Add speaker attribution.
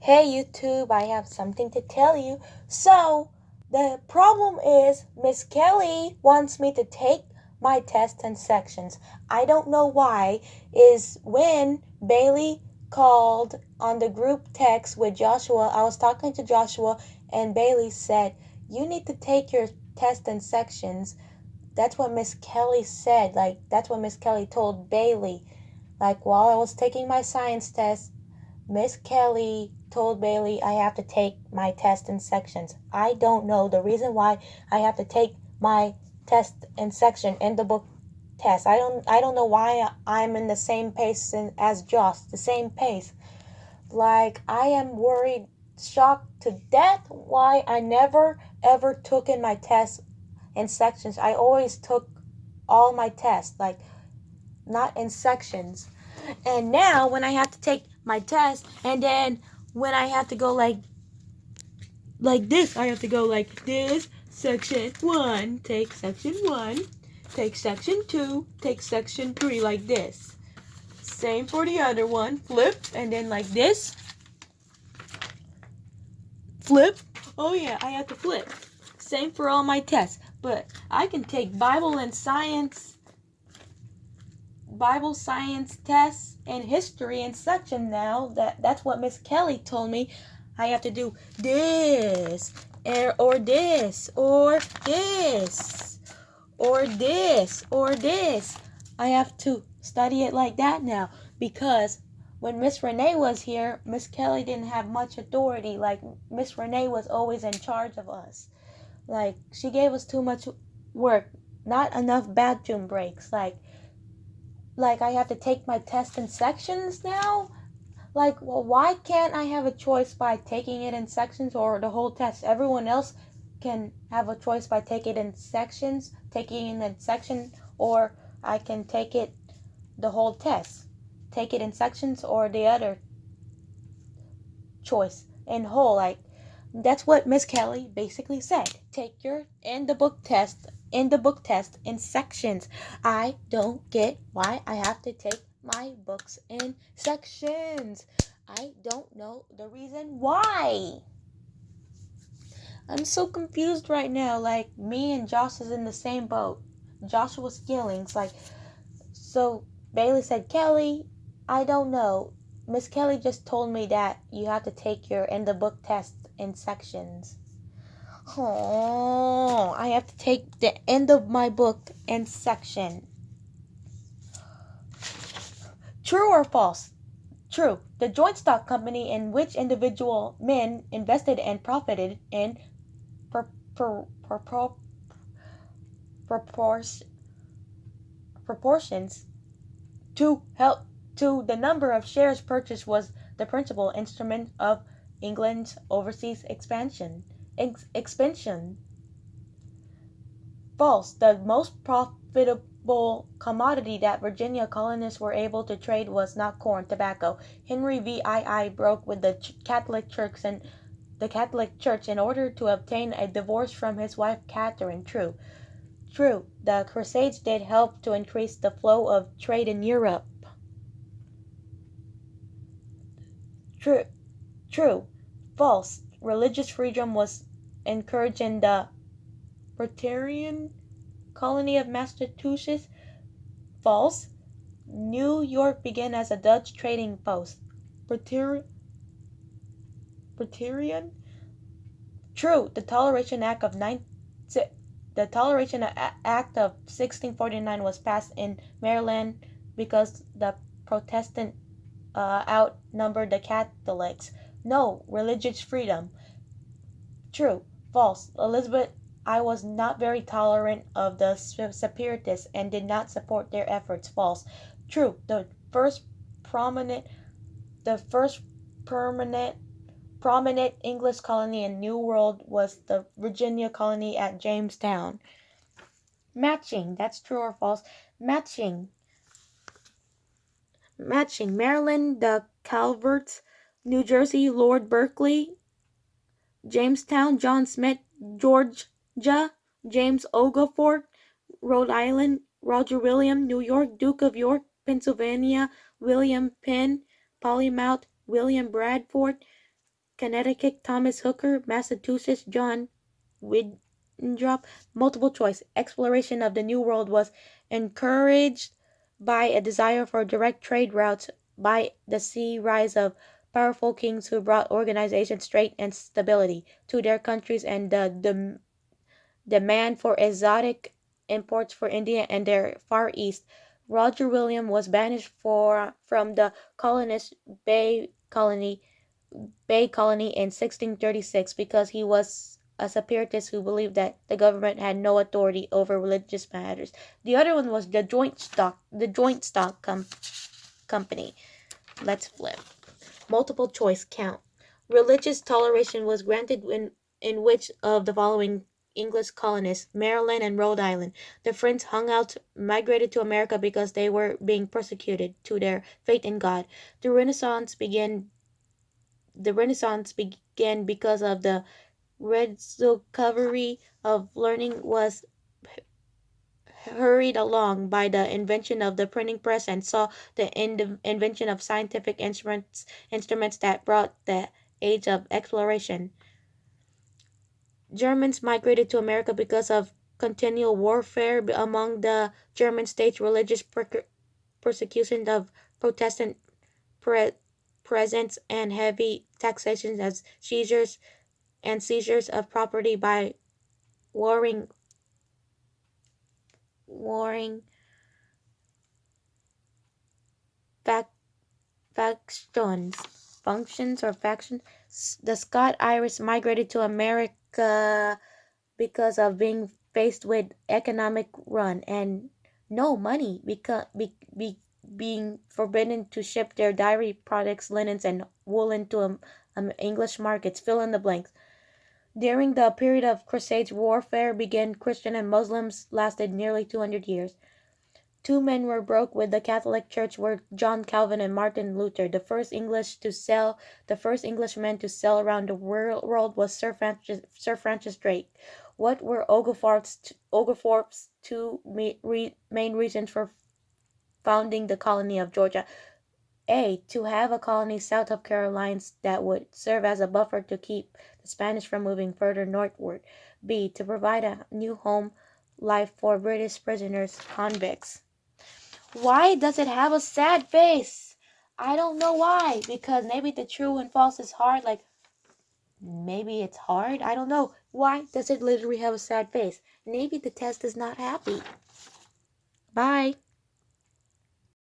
Speaker 1: Hey YouTube, I have something to tell you. So, the problem is Miss Kelly wants me to take my tests and sections. I don't know why. Is when Bailey called on the group text with Joshua, I was talking to Joshua and Bailey said, "You need to take your tests and sections." That's what Miss Kelly said. That's what Miss Kelly told Bailey. While I was taking my science test, Miss Kelly told Bailey I have to take my test in sections. I don't know the reason why I have to take my test in section in the book test. I don't know why I'm in the same pace as Josh, the same pace. I am worried, shocked to death why I never ever took in my tests in sections. I always took all my tests, not in sections. And now when I have to take my test and then when I have to go like this, I have to go like this, section 1, take section 1, take section 2, take section 3, like this. Same for the other one, flip, and then like this, flip. Oh yeah, I have to flip. Same for all my tests, but I can take Bible science tests and history and section now. That's what Miss Kelly told me. I have to do this or this or this or this or this. I have to study it like that now because when Miss Renee was here, Miss Kelly didn't have much authority. Miss Renee was always in charge of us. She gave us too much work, not enough bathroom breaks. I have to take my test in sections now? Well, why can't I have a choice by taking it in sections or the whole test? Everyone else can have a choice by taking it in sections, or I can take it the whole test. Take it in sections or the other choice in whole. That's what Miss Kelly basically said. Take your in the book test in sections. I don't get why I have to take my books in sections. I don't know the reason why. I'm so confused right now. Me and Josh is in the same boat. Joshua's feelings. So Bailey said, "Kelly, I don't know. Miss Kelly just told me that you have to take your in the book test in sections." Oh, I have to take the end of my book in section. True or false? True. The joint stock company in which individual men invested and profited in proportions to help to the number of shares purchased was the principal instrument of England's overseas expansion. False. The most profitable commodity that Virginia colonists were able to trade was not corn, tobacco. Henry VII broke with the Catholic Church in order to obtain a divorce from his wife Catherine. True. True. The Crusades did help to increase the flow of trade in Europe. True. True. False. Religious freedom was encouraged in the Presbyterian colony of Massachusetts. False. New York began as a Dutch trading post. Presbyterian. True. The Toleration Act of 1649 was passed in Maryland because the Protestants outnumbered the Catholics. No. Religious freedom. True. False. Elizabeth I was not very tolerant of the Separatists and did not support their efforts. False. True. The first prominent English colony in New World was the Virginia colony at Jamestown. Matching. That's true or false. Matching. Maryland, the Calverts. New Jersey, Lord Berkeley. Jamestown, John Smith. Georgia, James Oglethorpe. Rhode Island, Roger William. New York, Duke of York. Pennsylvania, William Penn. Plymouth, William Bradford. Connecticut, Thomas Hooker. Massachusetts, John Winthrop. Multiple choice. Exploration of the New World was encouraged by a desire for direct trade routes by the sea. Rise of powerful kings who brought organization, strength, and stability to their countries, and the demand for exotic imports for India and their Far East. Roger William was banished from the colonist Bay Colony in 1636 because he was a separatist who believed that the government had no authority over religious matters. The other one was the Joint Stock Company. Let's flip. Multiple choice count. Religious toleration was granted in which of the following English colonies? Maryland and Rhode Island. The Friends hung out, migrated to America because they were being persecuted to their faith in God. The Renaissance began because of the rediscovery of learning was hurried along by the invention of the printing press and saw the invention of scientific instruments that brought the age of exploration. Germans migrated to America because of continual warfare among the German states, religious persecution of Protestant pre- presence, and heavy taxation as seizures of property by warring warring fac- factions. The Scot-Irish migrated to America because of being faced with economic run and no money, being forbidden to ship their dairy products, linens, and wool into English markets. Fill in the blanks. During the period of Crusades warfare began, Christian and Muslims lasted nearly 200 years. Two men were broke with the Catholic Church were John Calvin and Martin Luther. The first Englishman to sail around the world was Sir Francis Drake. What were Oglethorpe's two main reasons for founding the colony of Georgia? A. To have a colony south of Carolines that would serve as a buffer to keep the Spanish from moving further northward. B. To provide a new home life for British prisoners, convicts. Why does it have a sad face? I don't know why. Because maybe the true and false is hard. Like, maybe it's hard. I don't know. Why does it literally have a sad face? Maybe the test is not happy. Bye.